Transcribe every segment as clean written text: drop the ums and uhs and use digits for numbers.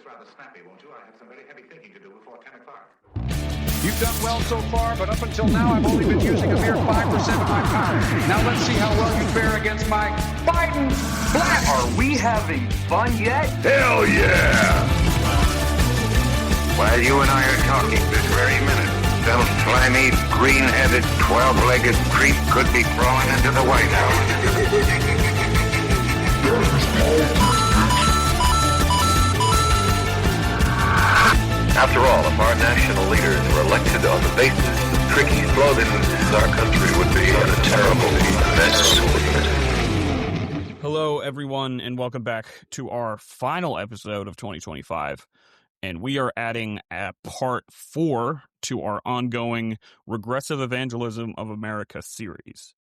rather snappy, won't you? I have some very heavy thinking to do before 10 o'clock. You've done well so far, but up until now, I've only been using a mere 5% of my power. Now let's see how well you fare against my Biden blast. Are we having fun yet? Hell yeah! While you and I are talking this very minute, some slimy, green-headed, 12-legged creep could be crawling into the White House. After all, if our national leaders were elected on the basis of tricky slogans, our country would be in a terrible mess. Hello, everyone, and welcome back to our final episode of 2025. And we are adding a part 4 to our ongoing Regressive Evangelism of America series.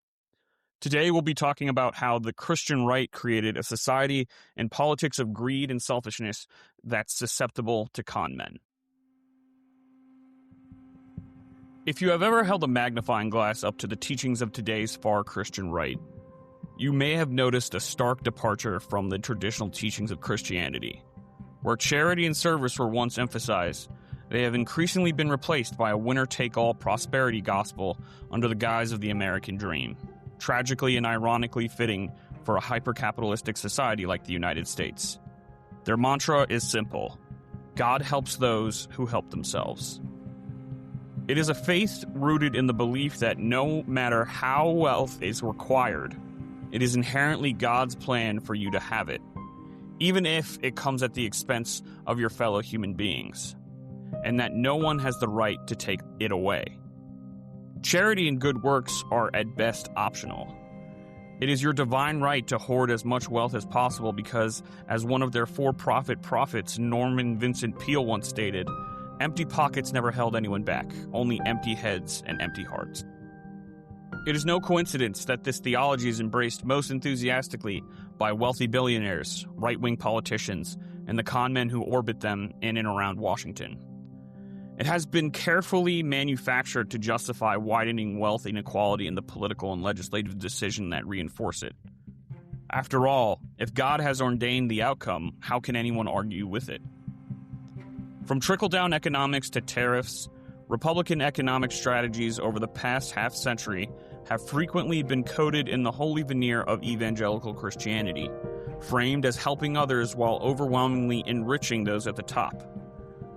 Today, we'll be talking about how the Christian right created a society and politics of greed and selfishness that's susceptible to conmen. If you have ever held a magnifying glass up to the teachings of today's far Christian right, you may have noticed a stark departure from the traditional teachings of Christianity. Where charity and service were once emphasized, they have increasingly been replaced by a winner-take-all prosperity gospel under the guise of the American dream, tragically and ironically fitting for a hyper-capitalistic society like the United States. Their mantra is simple: God helps those who help themselves. It is a faith rooted in the belief that no matter how wealth is required, it is inherently God's plan for you to have it, even if it comes at the expense of your fellow human beings, and that no one has the right to take it away. Charity and good works are at best optional. It is your divine right to hoard as much wealth as possible because, as one of their for-profit prophets, Vincent Peale, once stated, empty pockets never held anyone back, only empty heads and empty hearts. It is no coincidence that this theology is embraced most enthusiastically by wealthy billionaires, right-wing politicians, and the conmen who orbit them in and around Washington. It has been carefully manufactured to justify widening wealth inequality and the political and legislative decision that reinforce it. After all, if God has ordained the outcome, how can anyone argue with it? From trickle-down economics to tariffs, Republican economic strategies over the past half-century have frequently been coated in the holy veneer of evangelical Christianity, framed as helping others while overwhelmingly enriching those at the top.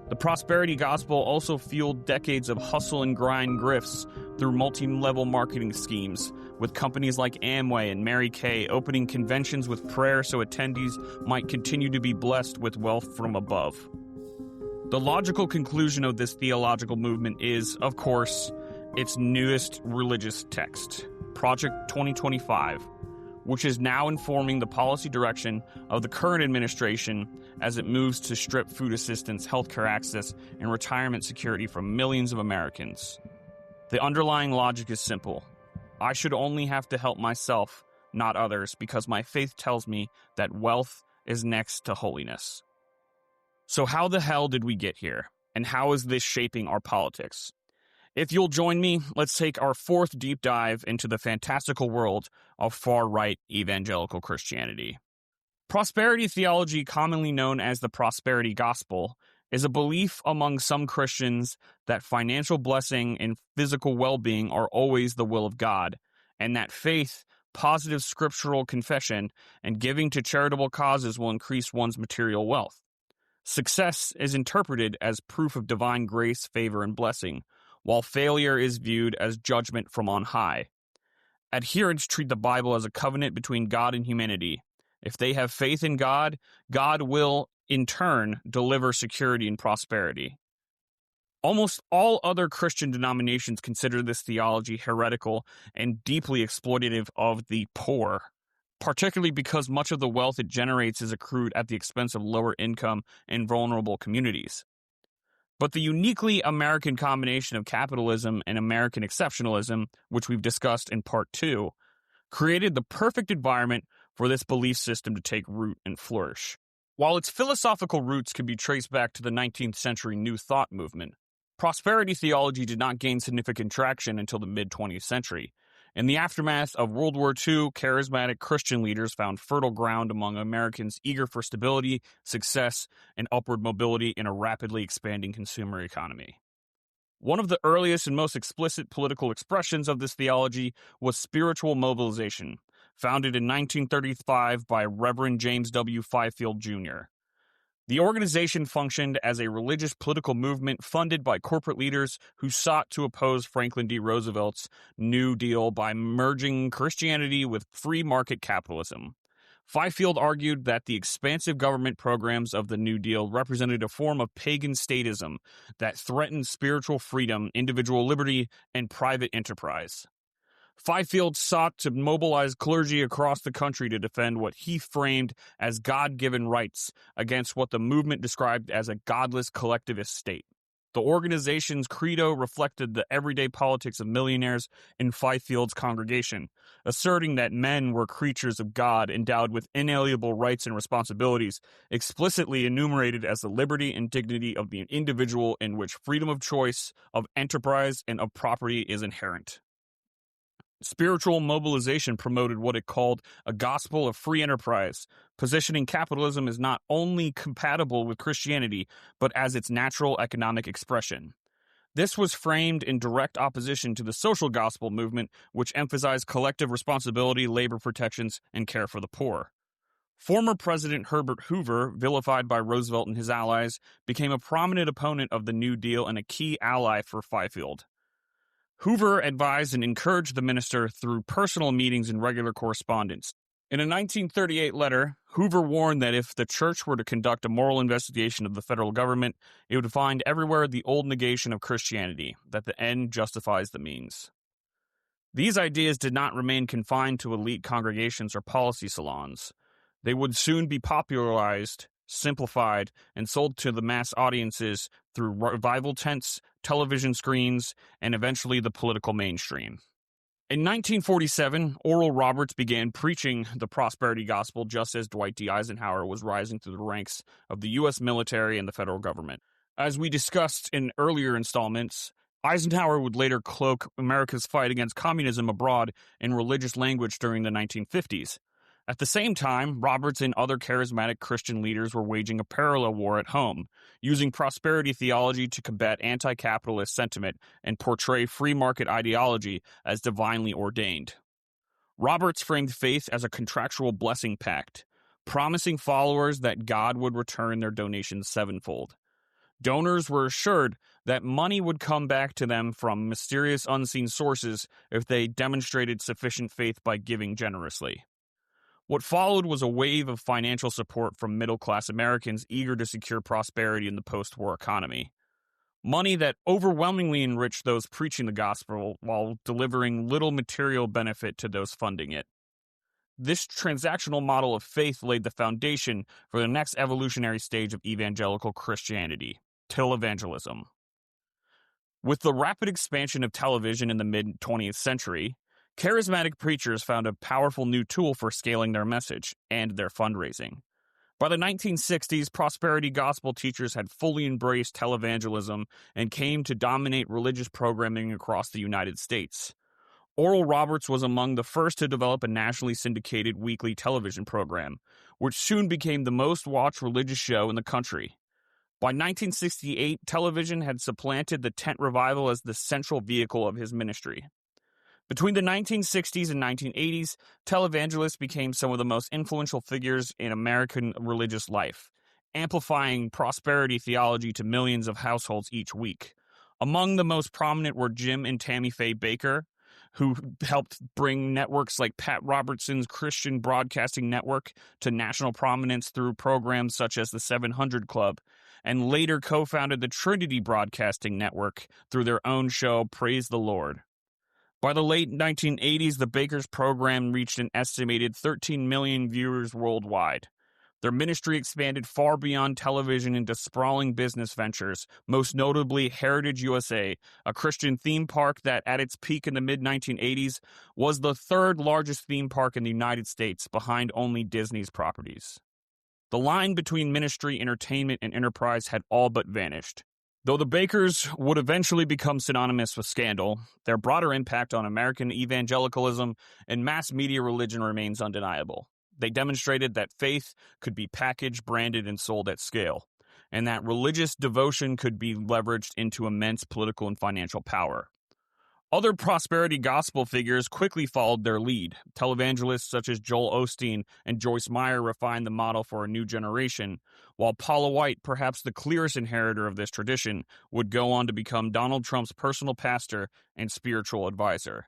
The prosperity gospel also fueled decades of hustle and grind grifts through multi-level marketing schemes, with companies like Amway and Mary Kay opening conventions with prayer so attendees might continue to be blessed with wealth from above. The logical conclusion of this theological movement is, of course, its newest religious text, Project 2025, which is now informing the policy direction of the current administration as it moves to strip food assistance, healthcare access, and retirement security from millions of Americans. The underlying logic is simple. I should only have to help myself, not others, because my faith tells me that wealth is next to holiness. So how the hell did we get here? And how is this shaping our politics? If you'll join me, let's take our fourth deep dive into the fantastical world of far-right evangelical Christianity. Prosperity theology, commonly known as the prosperity gospel, is a belief among some Christians that financial blessing and physical well-being are always the will of God, and that faith, positive scriptural confession, and giving to charitable causes will increase one's material wealth. Success is interpreted as proof of divine grace, favor, and blessing, while failure is viewed as judgment from on high. Adherents treat the Bible as a covenant between God and humanity. If they have faith in God, God will, in turn, deliver security and prosperity. Almost all other Christian denominations consider this theology heretical and deeply exploitative of the poor, particularly because much of the wealth it generates is accrued at the expense of lower income and vulnerable communities. But the uniquely American combination of capitalism and American exceptionalism, which we've discussed in Part 2, created the perfect environment for this belief system to take root and flourish. While its philosophical roots can be traced back to the 19th century New Thought movement, prosperity theology did not gain significant traction until the mid-20th century, In the aftermath of World War II, charismatic Christian leaders found fertile ground among Americans eager for stability, success, and upward mobility in a rapidly expanding consumer economy. One of the earliest and most explicit political expressions of this theology was spiritual mobilization, founded in 1935 by Reverend James W. Fifield, Jr. The organization functioned as a religious political movement funded by corporate leaders who sought to oppose Franklin D. Roosevelt's New Deal by merging Christianity with free market capitalism. Fifield argued that the expansive government programs of the New Deal represented a form of pagan statism that threatened spiritual freedom, individual liberty, and private enterprise. Fifield sought to mobilize clergy across the country to defend what he framed as God-given rights against what the movement described as a godless collectivist state. The organization's credo reflected the everyday politics of millionaires in Fifield's congregation, asserting that men were creatures of God endowed with inalienable rights and responsibilities, explicitly enumerated as the liberty and dignity of the individual in which freedom of choice, of enterprise, and of property is inherent. Spiritual mobilization promoted what it called a gospel of free enterprise, positioning capitalism as not only compatible with Christianity, but as its natural economic expression. This was framed in direct opposition to the social gospel movement, which emphasized collective responsibility, labor protections, and care for the poor. Former President Herbert Hoover, vilified by Roosevelt and his allies, became a prominent opponent of the New Deal and a key ally for Fifield. Hoover advised and encouraged the minister through personal meetings and regular correspondence. In a 1938 letter, Hoover warned that if the church were to conduct a moral investigation of the federal government, it would find everywhere the old negation of Christianity, that the end justifies the means. These ideas did not remain confined to elite congregations or policy salons. They would soon be popularized, simplified, and sold to the mass audiences through revival tents, television screens, and eventually the political mainstream. In 1947, Oral Roberts began preaching the prosperity gospel just as Dwight D. Eisenhower was rising through the ranks of the U.S. military and the federal government. As we discussed in earlier installments, Eisenhower would later cloak America's fight against communism abroad in religious language during the 1950s. At the same time, Roberts and other charismatic Christian leaders were waging a parallel war at home, using prosperity theology to combat anti-capitalist sentiment and portray free market ideology as divinely ordained. Roberts framed faith as a contractual blessing pact, promising followers that God would return their donations sevenfold. Donors were assured that money would come back to them from mysterious unseen sources if they demonstrated sufficient faith by giving generously. What followed was a wave of financial support from middle-class Americans eager to secure prosperity in the post-war economy. Money that overwhelmingly enriched those preaching the gospel while delivering little material benefit to those funding it. This transactional model of faith laid the foundation for the next evolutionary stage of evangelical Christianity, televangelism. With the rapid expansion of television in the mid-20th century, charismatic preachers found a powerful new tool for scaling their message and their fundraising. By the 1960s, prosperity gospel teachers had fully embraced televangelism and came to dominate religious programming across the United States. Oral Roberts was among the first to develop a nationally syndicated weekly television program, which soon became the most watched religious show in the country. By 1968, television had supplanted the tent revival as the central vehicle of his ministry. Between the 1960s and 1980s, televangelists became some of the most influential figures in American religious life, amplifying prosperity theology to millions of households each week. Among the most prominent were Jim and Tammy Faye Baker, who helped bring networks like Pat Robertson's Christian Broadcasting Network to national prominence through programs such as the 700 Club, and later co-founded the Trinity Broadcasting Network through their own show, Praise the Lord. By the late 1980s, the Bakers program reached an estimated 13 million viewers worldwide. Their ministry expanded far beyond television into sprawling business ventures, most notably Heritage USA, a Christian theme park that, at its peak in the mid-1980s, was the third largest theme park in the United States, behind only Disney's properties. The line between ministry, entertainment, and enterprise had all but vanished. Though the Bakers would eventually become synonymous with scandal, their broader impact on American evangelicalism and mass media religion remains undeniable. They demonstrated that faith could be packaged, branded, and sold at scale, and that religious devotion could be leveraged into immense political and financial power. Other prosperity gospel figures quickly followed their lead. Televangelists such as Joel Osteen and Joyce Meyer refined the model for a new generation, while Paula White, perhaps the clearest inheritor of this tradition, would go on to become Donald Trump's personal pastor and spiritual advisor.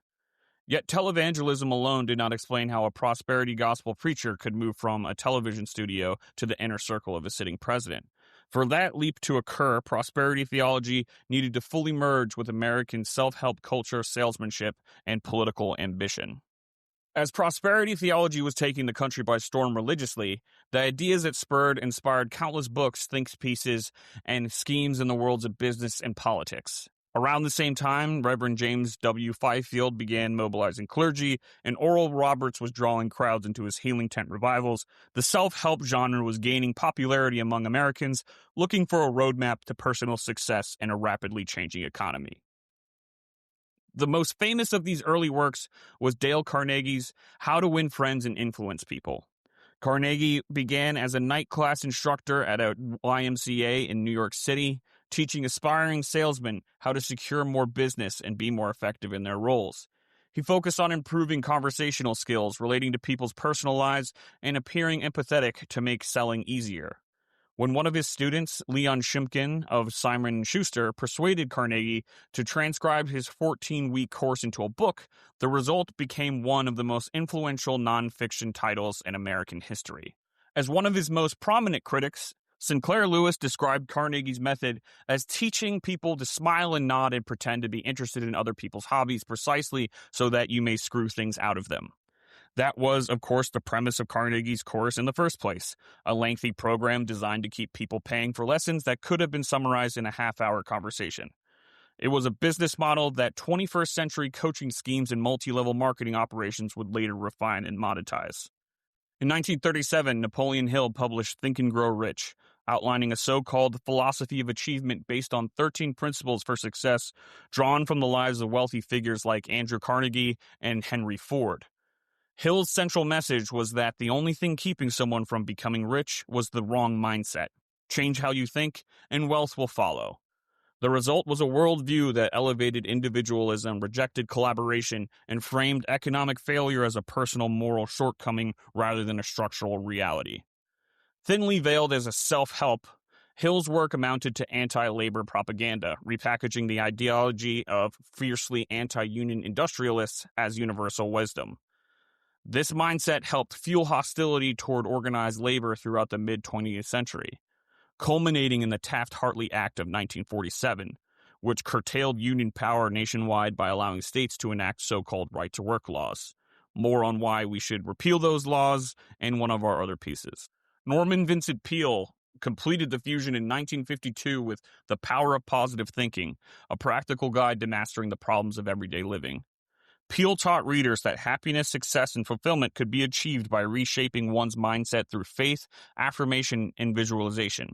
Yet televangelism alone did not explain how a prosperity gospel preacher could move from a television studio to the inner circle of a sitting president. For that leap to occur, prosperity theology needed to fully merge with American self-help culture, salesmanship, and political ambition. As prosperity theology was taking the country by storm religiously, the ideas it spurred inspired countless books, think pieces, and schemes in the worlds of business and politics. Around the same time, Reverend James W. Fifield began mobilizing clergy, and Oral Roberts was drawing crowds into his healing tent revivals. The self-help genre was gaining popularity among Americans, looking for a roadmap to personal success in a rapidly changing economy. The most famous of these early works was Dale Carnegie's How to Win Friends and Influence People. Carnegie began as a night class instructor at a YMCA in New York City, teaching aspiring salesmen how to secure more business and be more effective in their roles. He focused on improving conversational skills relating to people's personal lives and appearing empathetic to make selling easier. When one of his students, Leon Shimkin of Simon & Schuster, persuaded Carnegie to transcribe his 14-week course into a book, the result became one of the most influential nonfiction titles in American history. As one of his most prominent critics, Sinclair Lewis described Carnegie's method as teaching people to smile and nod and pretend to be interested in other people's hobbies precisely so that you may screw things out of them. That was, of course, the premise of Carnegie's course in the first place, a lengthy program designed to keep people paying for lessons that could have been summarized in a half-hour conversation. It was a business model that 21st century coaching schemes and multi-level marketing operations would later refine and monetize. In 1937, Napoleon Hill published Think and Grow Rich, outlining a so-called philosophy of achievement based on 13 principles for success drawn from the lives of wealthy figures like Andrew Carnegie and Henry Ford. Hill's central message was that the only thing keeping someone from becoming rich was the wrong mindset. Change how you think, and wealth will follow. The result was a worldview that elevated individualism, rejected collaboration, and framed economic failure as a personal moral shortcoming rather than a structural reality. Thinly veiled as a self-help, Hill's work amounted to anti-labor propaganda, repackaging the ideology of fiercely anti-union industrialists as universal wisdom. This mindset helped fuel hostility toward organized labor throughout the mid-20th century, culminating in the Taft-Hartley Act of 1947, which curtailed union power nationwide by allowing states to enact so-called right-to-work laws. More on why we should repeal those laws and one of our other pieces. Norman Vincent Peale completed the fusion in 1952 with The Power of Positive Thinking, a practical guide to mastering the problems of everyday living. Peale taught readers that happiness, success, and fulfillment could be achieved by reshaping one's mindset through faith, affirmation, and visualization.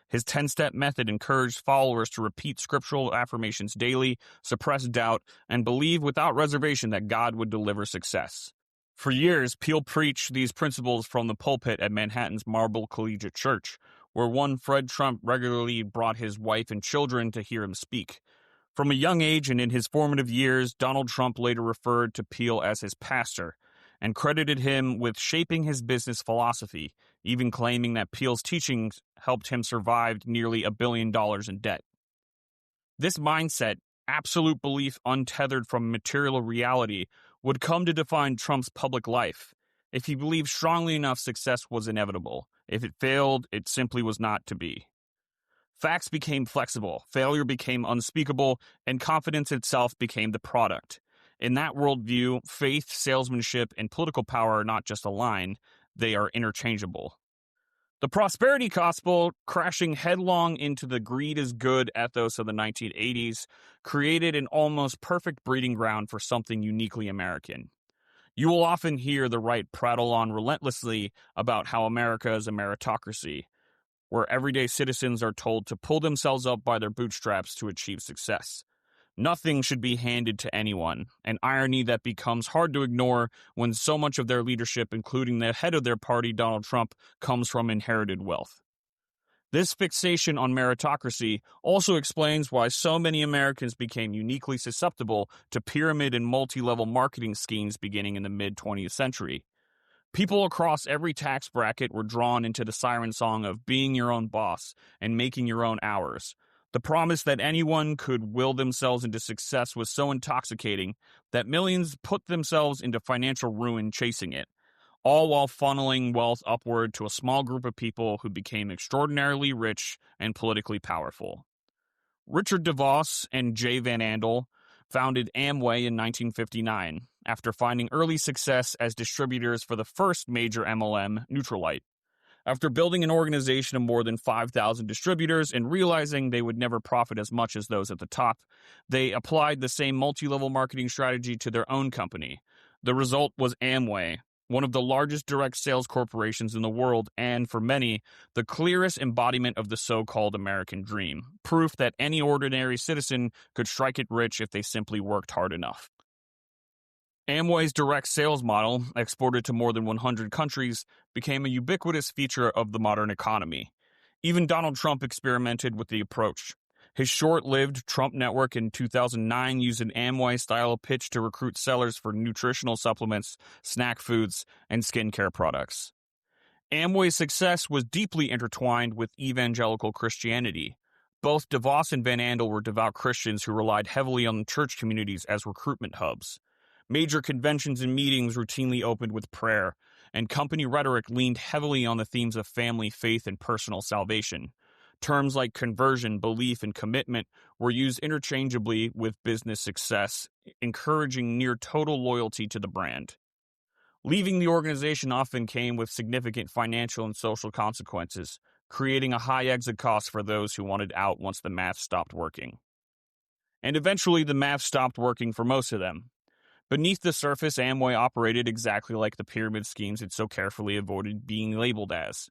His 10-step method encouraged followers to repeat scriptural affirmations daily, suppress doubt, and believe without reservation that God would deliver success. For years, Peale preached these principles from the pulpit at Manhattan's Marble Collegiate Church, where one Fred Trump regularly brought his wife and children to hear him speak. From a young age and in his formative years, Donald Trump later referred to Peale as his pastor and credited him with shaping his business philosophy, even claiming that Peale's teachings helped him survive nearly $1 billion in debt. This mindset, absolute belief untethered from material reality, would come to define Trump's public life. If he believed strongly enough, success was inevitable. If it failed, it simply was not to be. Facts became flexible, failure became unspeakable, and confidence itself became the product. In that worldview, faith, salesmanship, and political power are not just aligned, they are interchangeable. The prosperity gospel, crashing headlong into the greed is good ethos of the 1980s, created an almost perfect breeding ground for something uniquely American. You will often hear the right prattle on relentlessly about how America is a meritocracy. where everyday citizens are told to pull themselves up by their bootstraps to achieve success. Nothing should be handed to anyone, an irony that becomes hard to ignore when so much of their leadership, including the head of their party, Donald Trump, comes from inherited wealth. This fixation on meritocracy also explains why so many Americans became uniquely susceptible to pyramid and multi-level marketing schemes beginning in the mid-20th century. People across every tax bracket were drawn into the siren song of being your own boss and making your own hours. The promise that anyone could will themselves into success was so intoxicating that millions put themselves into financial ruin chasing it, all while funneling wealth upward to a small group of people who became extraordinarily rich and politically powerful. Richard DeVos and Jay Van Andel founded Amway in 1959 after finding early success as distributors for the first major MLM, Nutrilite. After building an organization of more than 5,000 distributors and realizing they would never profit as much as those at the top, they applied the same multi-level marketing strategy to their own company. The result was Amway, one of the largest direct sales corporations in the world and, for many, the clearest embodiment of the so-called American dream, proof that any ordinary citizen could strike it rich if they simply worked hard enough. Amway's direct sales model, exported to more than 100 countries, became a ubiquitous feature of the modern economy. Even Donald Trump experimented with the approach. His short-lived Trump network in 2009 used an Amway-style pitch to recruit sellers for nutritional supplements, snack foods, and skincare products. Amway's success was deeply intertwined with evangelical Christianity. Both DeVos and Van Andel were devout Christians who relied heavily on church communities as recruitment hubs. Major conventions and meetings routinely opened with prayer, and company rhetoric leaned heavily on the themes of family, faith, and personal salvation. Terms like conversion, belief, and commitment were used interchangeably with business success, encouraging near total loyalty to the brand. Leaving the organization often came with significant financial and social consequences, creating a high exit cost for those who wanted out once the math stopped working. And eventually the math stopped working for most of them. Beneath the surface, Amway operated exactly like the pyramid schemes it so carefully avoided being labeled as.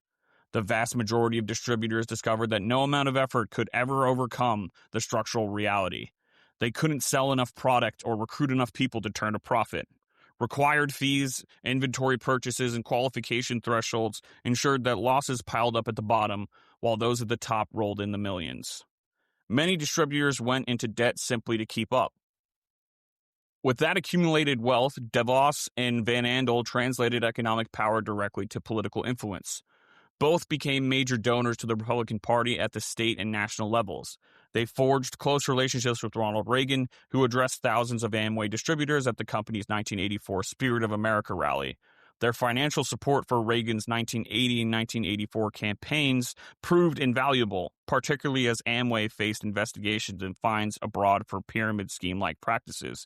The vast majority of distributors discovered that no amount of effort could ever overcome the structural reality. They couldn't sell enough product or recruit enough people to turn a profit. Required fees, inventory purchases, and qualification thresholds ensured that losses piled up at the bottom, while those at the top rolled in the millions. Many distributors went into debt simply to keep up. With that accumulated wealth, DeVos and Van Andel translated economic power directly to political influence. Both became major donors to the Republican Party at the state and national levels. They forged close relationships with Ronald Reagan, who addressed thousands of Amway distributors at the company's 1984 Spirit of America rally. Their financial support for Reagan's 1980 and 1984 campaigns proved invaluable, particularly as Amway faced investigations and fines abroad for pyramid scheme-like practices.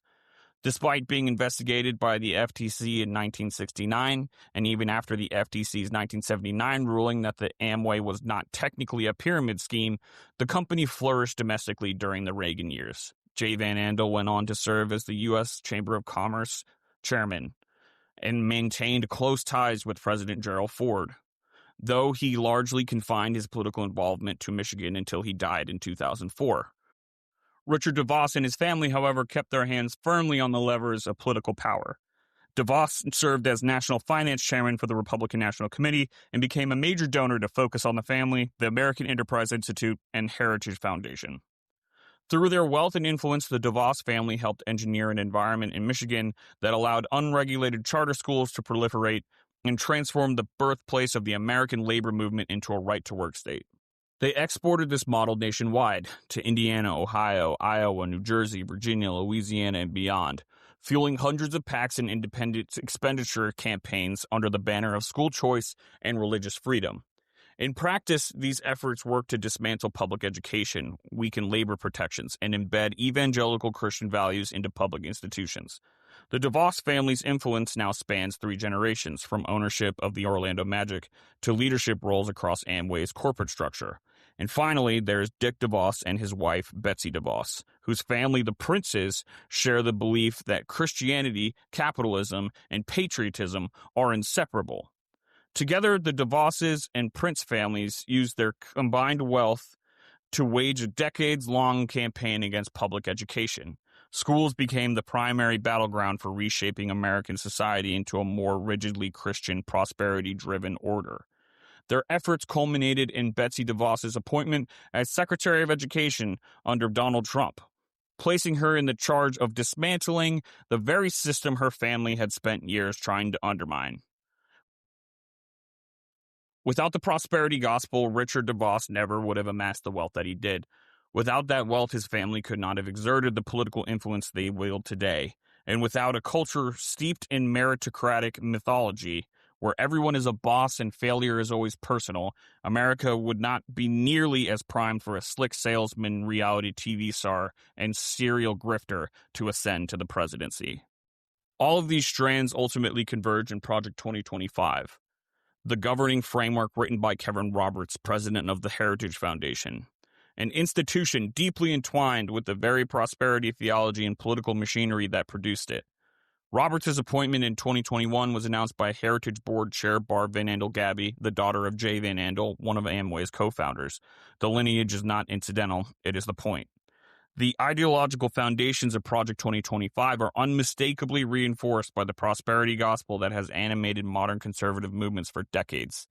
Despite being investigated by the FTC in 1969, and even after the FTC's 1979 ruling that the Amway was not technically a pyramid scheme, the company flourished domestically during the Reagan years. Jay Van Andel went on to serve as the U.S. Chamber of Commerce chairman and maintained close ties with President Gerald Ford, though he largely confined his political involvement to Michigan until he died in 2004. Richard DeVos and his family, however, kept their hands firmly on the levers of political power. DeVos served as National Finance Chairman for the Republican National Committee and became a major donor to Focus on the Family, the American Enterprise Institute, and Heritage Foundation. Through their wealth and influence, the DeVos family helped engineer an environment in Michigan that allowed unregulated charter schools to proliferate and transformed the birthplace of the American labor movement into a right-to-work state. They exported this model nationwide to Indiana, Ohio, Iowa, New Jersey, Virginia, Louisiana, and beyond, fueling hundreds of PACs and independent expenditure campaigns under the banner of school choice and religious freedom. In practice, these efforts work to dismantle public education, weaken labor protections, and embed evangelical Christian values into public institutions. The DeVos family's influence now spans 3 generations, from ownership of the Orlando Magic to leadership roles across Amway's corporate structure. And finally, there's Dick DeVos and his wife, Betsy DeVos, whose family, the Princes, share the belief that Christianity, capitalism, and patriotism are inseparable. Together, the DeVoses and Prince families used their combined wealth to wage a decades-long campaign against public education. Schools became the primary battleground for reshaping American society into a more rigidly Christian, prosperity-driven order. Their efforts culminated in Betsy DeVos's appointment as Secretary of Education under Donald Trump, placing her in the charge of dismantling the very system her family had spent years trying to undermine. Without the prosperity gospel, Richard DeVos never would have amassed the wealth that he did. Without that wealth, his family could not have exerted the political influence they wield today. And without a culture steeped in meritocratic mythology, where everyone is a boss and failure is always personal, America would not be nearly as primed for a slick salesman, reality TV star, and serial grifter to ascend to the presidency. All of these strands ultimately converge in Project 2025. The governing framework written by Kevin Roberts, president of the Heritage Foundation, an institution deeply entwined with the very prosperity theology and political machinery that produced it. Roberts' appointment in 2021 was announced by Heritage Board Chair Barb Van Andel Gabby, the daughter of Jay Van Andel, one of Amway's co-founders. The lineage is not incidental, it is the point. The ideological foundations of Project 2025 are unmistakably reinforced by the prosperity gospel that has animated modern conservative movements for decades.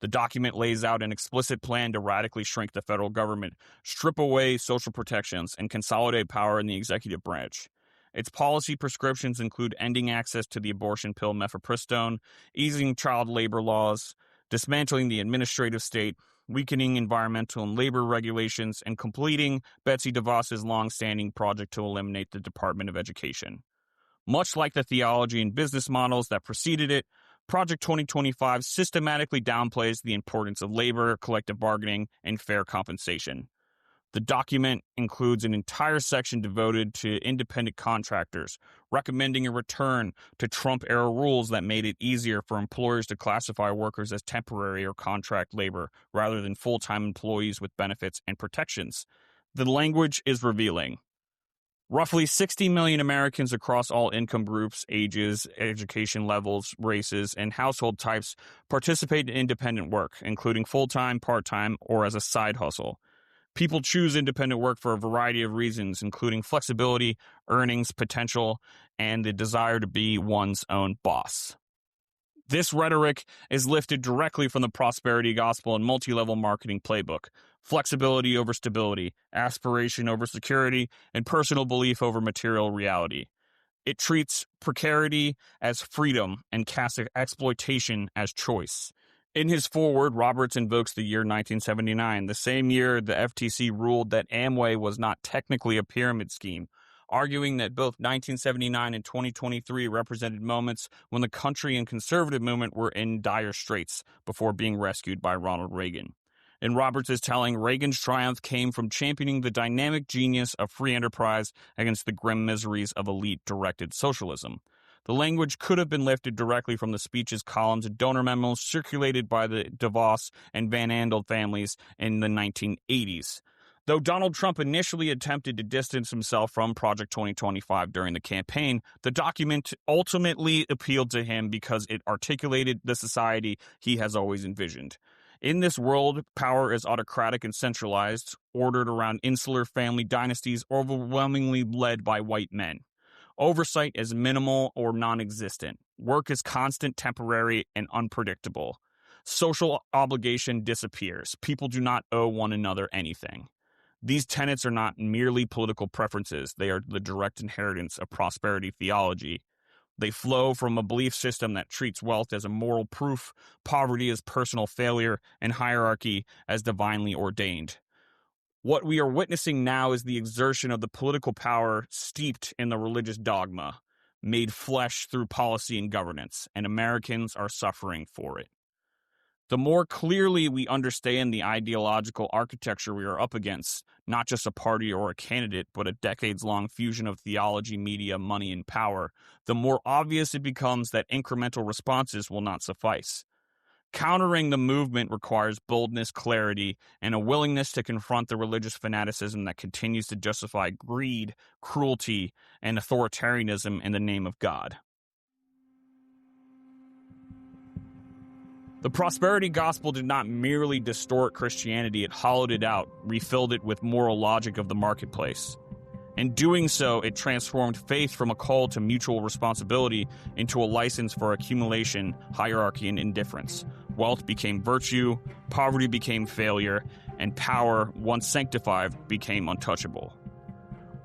The document lays out an explicit plan to radically shrink the federal government, strip away social protections, and consolidate power in the executive branch. Its policy prescriptions include ending access to the abortion pill mifepristone, easing child labor laws, dismantling the administrative state, weakening environmental and labor regulations, and completing Betsy DeVos's long-standing project to eliminate the Department of Education. Much like the theology and business models that preceded it, Project 2025 systematically downplays the importance of labor, collective bargaining, and fair compensation. The document includes an entire section devoted to independent contractors, recommending a return to Trump-era rules that made it easier for employers to classify workers as temporary or contract labor rather than full-time employees with benefits and protections. The language is revealing. Roughly 60 million Americans across all income groups, ages, education levels, races, and household types participate in independent work, including full-time, part-time, or as a side hustle. People choose independent work for a variety of reasons, including flexibility, earnings potential, and the desire to be one's own boss. This rhetoric is lifted directly from the prosperity gospel and multi-level marketing playbook: flexibility over stability, aspiration over security, and personal belief over material reality. It treats precarity as freedom and casts exploitation as choice. In his foreword, Roberts invokes the year 1979, the same year the FTC ruled that Amway was not technically a pyramid scheme, arguing that both 1979 and 2023 represented moments when the country and conservative movement were in dire straits before being rescued by Ronald Reagan. In Roberts' telling, Reagan's triumph came from championing the dynamic genius of free enterprise against the grim miseries of elite-directed socialism. The language could have been lifted directly from the speeches, columns, and donor memos circulated by the DeVos and Van Andel families in the 1980s. Though Donald Trump initially attempted to distance himself from Project 2025 during the campaign, the document ultimately appealed to him because it articulated the society he has always envisioned. In this world, power is autocratic and centralized, ordered around insular family dynasties overwhelmingly led by white men. Oversight is minimal or non-existent. Work is constant, temporary, and unpredictable. Social obligation disappears. People do not owe one another anything. These tenets are not merely political preferences. They are the direct inheritance of prosperity theology. They flow from a belief system that treats wealth as a moral proof, poverty as personal failure, and hierarchy as divinely ordained. What we are witnessing now is the exertion of the political power steeped in the religious dogma, made flesh through policy and governance, and Americans are suffering for it. The more clearly we understand the ideological architecture we are up against, not just a party or a candidate, but a decades-long fusion of theology, media, money, and power, the more obvious it becomes that incremental responses will not suffice. Countering the movement requires boldness, clarity, and a willingness to confront the religious fanaticism that continues to justify greed, cruelty, and authoritarianism in the name of God. The prosperity gospel did not merely distort Christianity, it hollowed it out, refilled it with moral logic of the marketplace. In doing so, it transformed faith from a call to mutual responsibility into a license for accumulation, hierarchy, and indifference. Wealth became virtue, poverty became failure, and power, once sanctified, became untouchable.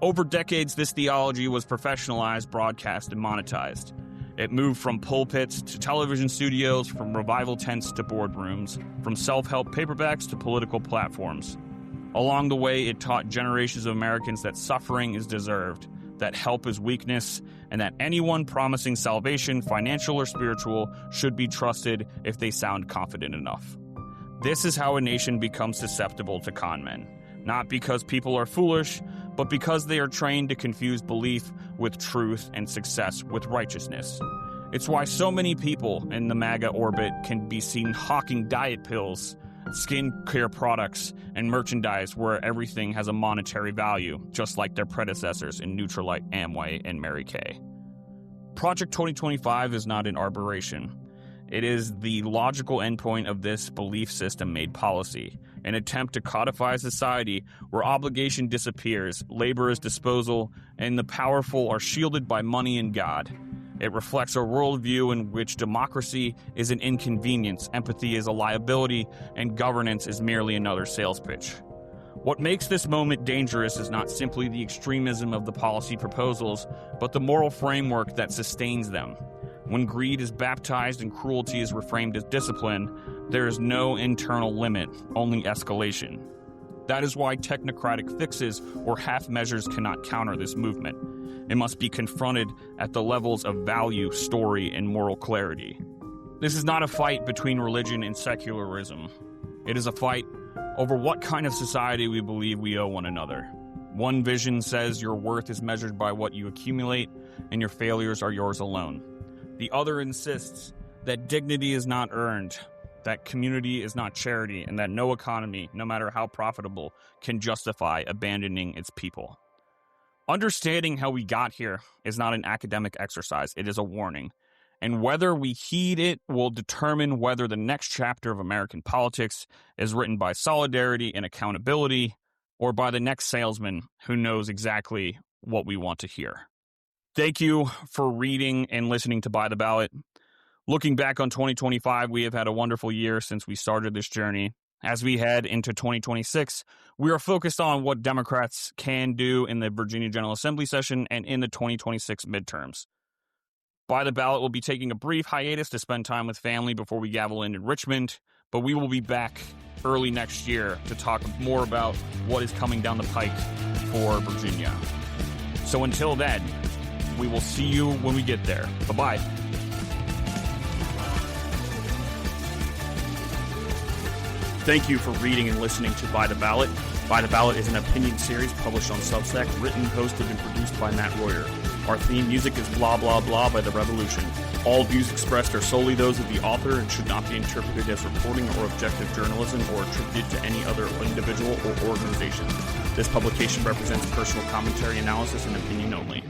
Over decades, this theology was professionalized, broadcast, and monetized. It moved from pulpits to television studios, from revival tents to boardrooms, from self-help paperbacks to political platforms. Along the way, it taught generations of Americans that suffering is deserved, that help is weakness, and that anyone promising salvation, financial or spiritual, should be trusted if they sound confident enough. This is how a nation becomes susceptible to conmen, not because people are foolish, but because they are trained to confuse belief with truth and success with righteousness. It's why so many people in the MAGA orbit can be seen hawking diet pills, skincare products, and merchandise where everything has a monetary value, just like their predecessors in Nutrilite, Amway, and Mary Kay. Project 2025 is not an aberration. It is the logical endpoint of this belief system made policy, an attempt to codify society where obligation disappears, labor is disposal, and the powerful are shielded by money and God. It reflects a worldview in which democracy is an inconvenience, empathy is a liability, and governance is merely another sales pitch. What makes this moment dangerous is not simply the extremism of the policy proposals, but the moral framework that sustains them. When greed is baptized and cruelty is reframed as discipline, there is no internal limit, only escalation. That is why technocratic fixes or half measures cannot counter this movement. It must be confronted at the levels of value, story, and moral clarity. This is not a fight between religion and secularism. It is a fight over what kind of society we believe we owe one another. One vision says your worth is measured by what you accumulate, and your failures are yours alone. The other insists that dignity is not earned, that community is not charity, and that no economy, no matter how profitable, can justify abandoning its people. Understanding how we got here is not an academic exercise, it is a warning. And whether we heed it will determine whether the next chapter of American politics is written by solidarity and accountability, or by the next salesman who knows exactly what we want to hear. Thank you for reading and listening to By the Ballot. Looking back on 2025, we have had a wonderful year since we started this journey. As we head into 2026, we are focused on what Democrats can do in the Virginia General Assembly session and in the 2026 midterms. By the Ballot will be taking a brief hiatus to spend time with family before we gavel in Richmond, but we will be back early next year to talk more about what is coming down the pike for Virginia. So until then, we will see you when we get there. Bye-bye. Thank you for reading and listening to By the Ballot. By the Ballot is an opinion series published on Substack, written, hosted, and produced by Matt Royer. Our theme music is Blah Blah Blah by The Revolution. All views expressed are solely those of the author and should not be interpreted as reporting or objective journalism or attributed to any other individual or organization. This publication represents personal commentary, analysis, and opinion only.